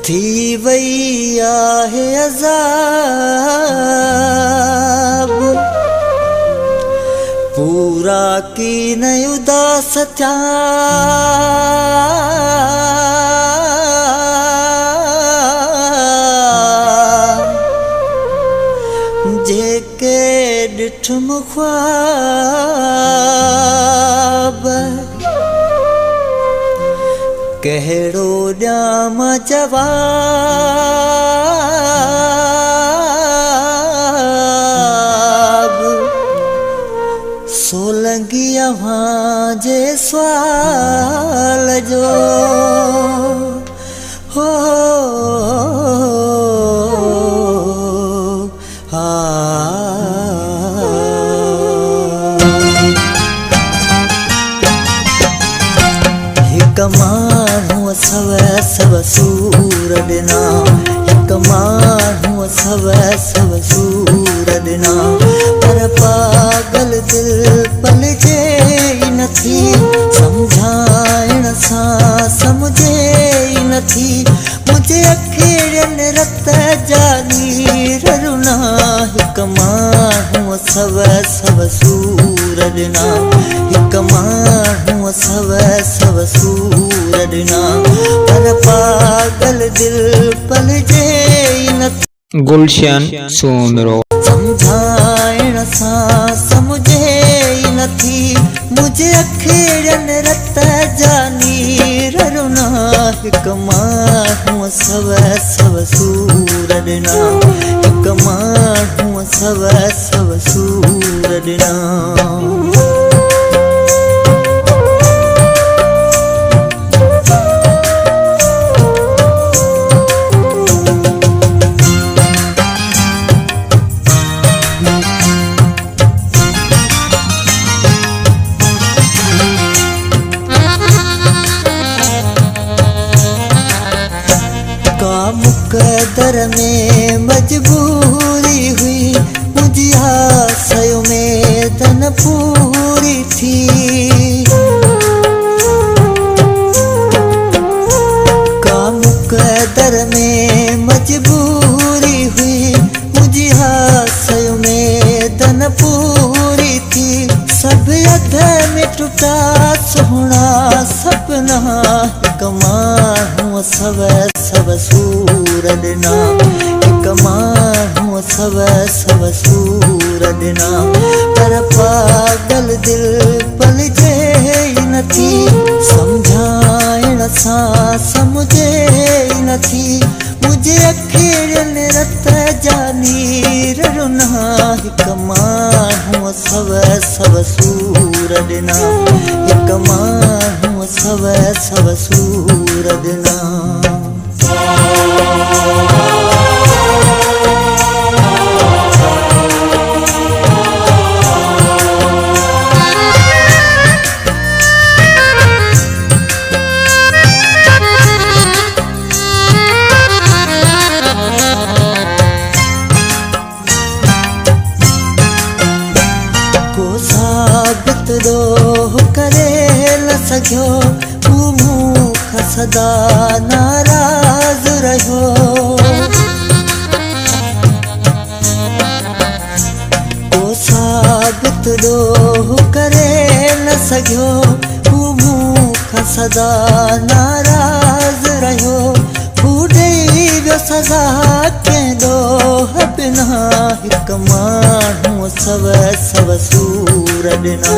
थी वई आहे अज़ाब पूरा की न उदास थिया जेके ॾिठुम ख्वाब कहिड़ो ॾियाम जवाब सोलंगी अव्हां जे सवाल जो हो हिक माण्हूअ सव सूर ॾिना हिक माण्हूअ सव सूर ॾिना पर पागल दिल पलजे ई नथी सम्झाइण सां सम्झे ई नथी मुंहिंजे अखियुनि रत जा नीर रुना हिक माण्हूअ सव सूर ॾिना हिक माण्हूअ सव सूर ॾिना पर पागल दिल पलजे ई नथी गुलशन सोमरो सम्झाइण सां सम्झे ई नथी मुंहिंजे अखियुनि रत जा नीर रुना हिक माण्हूअ सव सूर ॾिना हिक माण्हूअ सव सूर ॾिना मुक़दर में मजबूरी हुई मुझी आशयों में धन पूरी थी का मुक़दर में मजबूरी हुई मुझी आशयों में धन पूरी थी सब अध में टूटा सोहना सपना हिक माण्हूअ सव सूर ॾिना हिक माण्हूअ सव सूर ॾिना पर पागल दिल पलजे ई नथी सम्झाइण सां सम्झे ई नथी मुंहिंजे अखियुनि रत जा नीर रुना हिक माण्हूअ सव सूर ॾिना हिक माण्हूअ सव सूर ॾिना को साबित ॾोह करे न सघियो तूं मूंखां सदा नाराज़ रहियो को साबित ॾोह करे न सघियो तूं मूंखां सदा नाराज़ रहियो तूं ॾेई वियो सज़ा कंहिं ॾोह बिना हिक माण्हूअ सव सूर ॾिना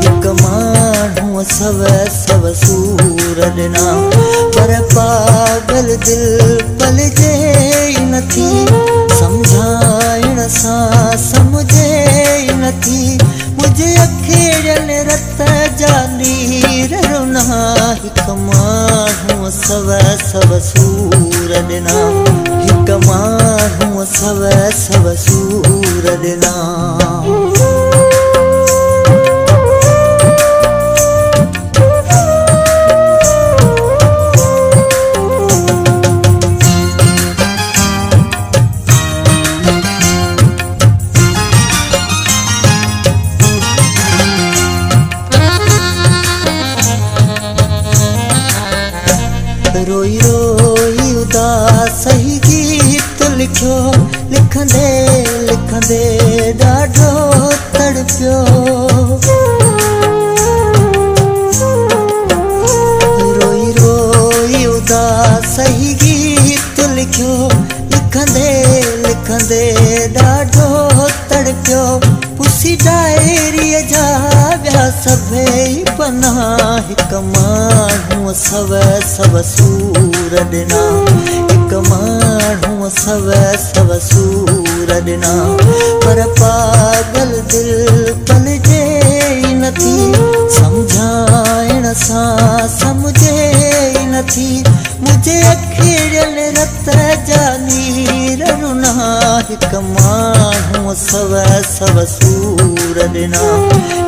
हिक माण्हूअ सव सूर ॾिना पर पागल दिल पलजे ई नथी सम्झाइण सां सम्झे ई नथी मुंहिंजे अखियुनि रत जा नीर रुना हिक माण्हूअ सव सूर ॾिना हिक माण्हूअ सव सूर ॾिना रोई रोई उदास ही गीत लिखियो, लिखंदे लिखंदे ॾाढो तड़पियो। रोई रोई उदास ही गीत लिखियो, लिखंदे लिखंदे ॾाढो तड़पियो। पुसी डायरीअ जा ॿिया सभई पना, हिकु माण्हूअ सव सूर ॾिना, हिकु माण्हूअ सव सूर ॾिना। पर पागल दिल पलजे ई नथी, सम्झाइण सां सम्झे ई नथी। मुंहिंजे अखियुनि रत जा नीर रुना, हिकु माण्हूअ सव सूर ॾिना,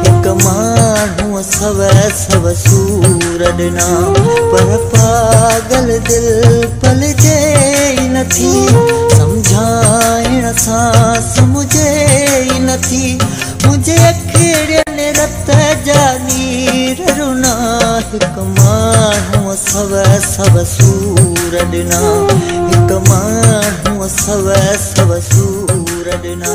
हिकु माण्हूअ सव सूर ॾिना। पर पागल दिल पलजे ई नथी, सम्झाइण सां सम्झे ई नथी। मुंहिंजे अखियुनि रत जा नीर रुना, हिकु माण्हूअ सव सूर ॾिना, हिकु माण्हूअ सव सूर ॾिना।